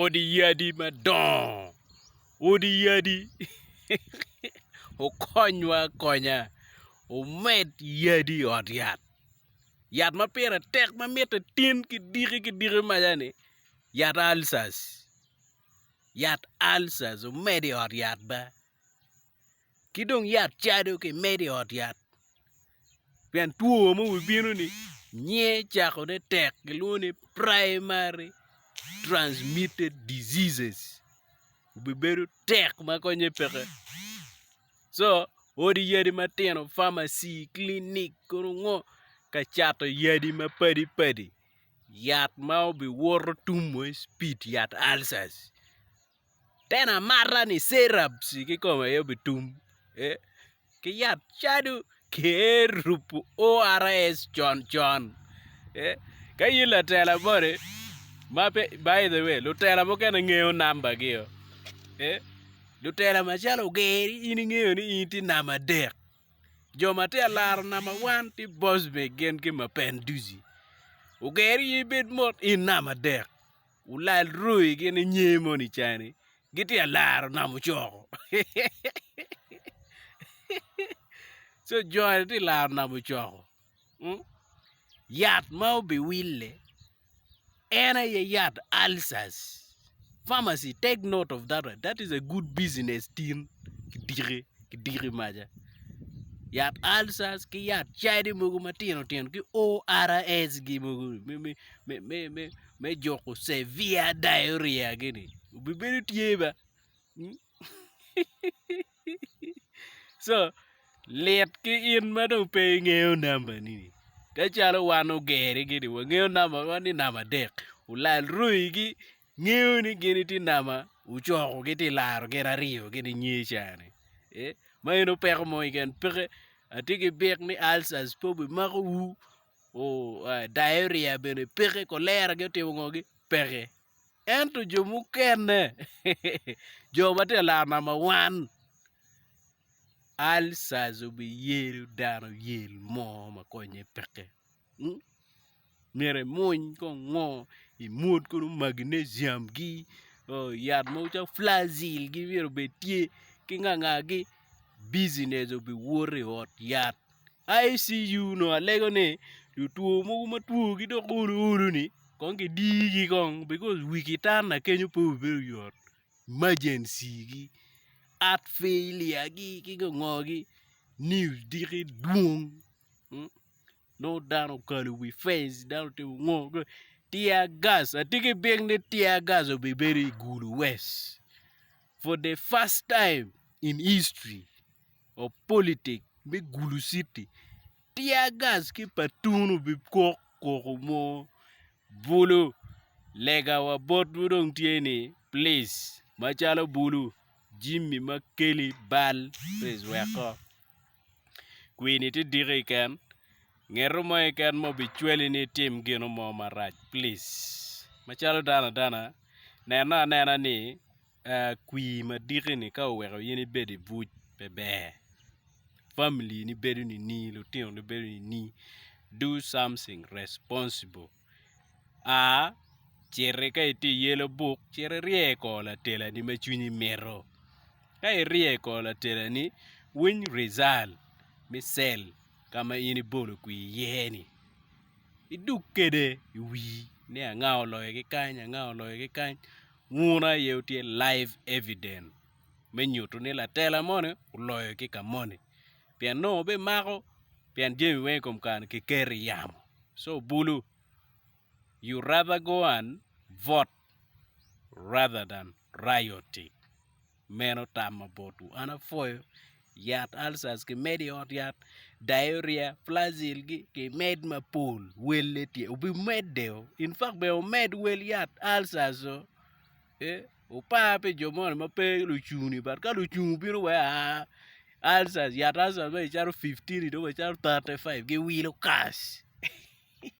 odi yadi madon odi yadi okonywa konya omed yadi ot yat ma pera tek ma meta tin ki diri majane yat alsas omed ot yat ba kidong yat chado ke med ot yat pian tuo mo bino ni nye chako ne tek giluni primary transmitted diseases beberu tek ma konye peke so odi yadi matino pharmacy clinic kono ngo ka chato yadi ma padi yat ma obi woro tumo speed yat alsas tena marra ni syrups ki koma yo bitum ki yat chadu ke rupu ORS chon ka yila tela bore mape by the way lutela mo kana ngeo namba gio lutela machalo geri ini ngeo ni inti nama dek joma te laro nama 1 ti boss be gen ki mapen duzi ugeri ibed mot in nama dek ulal rui gen nyemo ni chani giti laro namu choko so joy ti laro namu choko yat mau be wille ena ye yat alsas pharmacy take note of that one. That is a good business team kidiri maja yat alsas ki yat chadi mugu matino ki ORS gi mugu me joko severe diarrhea gini bibiri tieba so let ki in madong pe ngeo namba nini kachalo wano gere gini wa ngeo namba wani nama dek ulal rui gi ngeo ni gini ti nama uchoko giti laro gera rio gini nyechane mayeno peko mo igen peke atiki bek ni alsas pobi mako diarrhea bene peke kolera giti ngogi peke ento jomu kene jomate laro nama 1 alsas obi yeru dano yel mo makonye peke mere muny ko ngo imut kono magnesium gi yat mo cha flazil gi viro betie ki nganga gi business obi wore hot yat ICU no alego ne tuo mo ma tuo gi do uru ni kon ke digi kon because wikitana kenyo po beru yot emergency gi at failure gi ngogi news digi duong no dano kalo we face dano te ngo tear gas atike big ne tear gas obi very good west for the first time in history of politics be Gulu City tear gas ki patunu bi koko mo bulu lega wa bot budong tieni please machalo bulu Jimmy Makeli bal please wako Queenie ti dire kan ngero mo kan mo bi chweli ni tim gino mo marach please machalo dana nena ni kwi madire ni ka wero yini bedi vuj bebe family ni bedu ni lutino ni bedu ni do something responsible chere ka iti yellow book chere rieko la tela ni machunyi mero ka rieko la tela ni win result misel kama ini bolo kwi yeni idukede wi ne ngao loye ki kany nguna yeutie live evidence menyuto ni la tela mone uloyo ki kamone pian no be mako pian jemi we kom kan ki keri yamo so bulu you rather go and vote rather than rioting meno tama botu ana foyo yat alsas ki medi hot yat diarrhea flazil ki med mapul welle tie ubi meddeo in fact be o med wel yat alsas o pape jomon ma pe lu chuni bar ka lu chuni biro we alsas yat alsas be charo 15 do be charo 35 gi wilo cash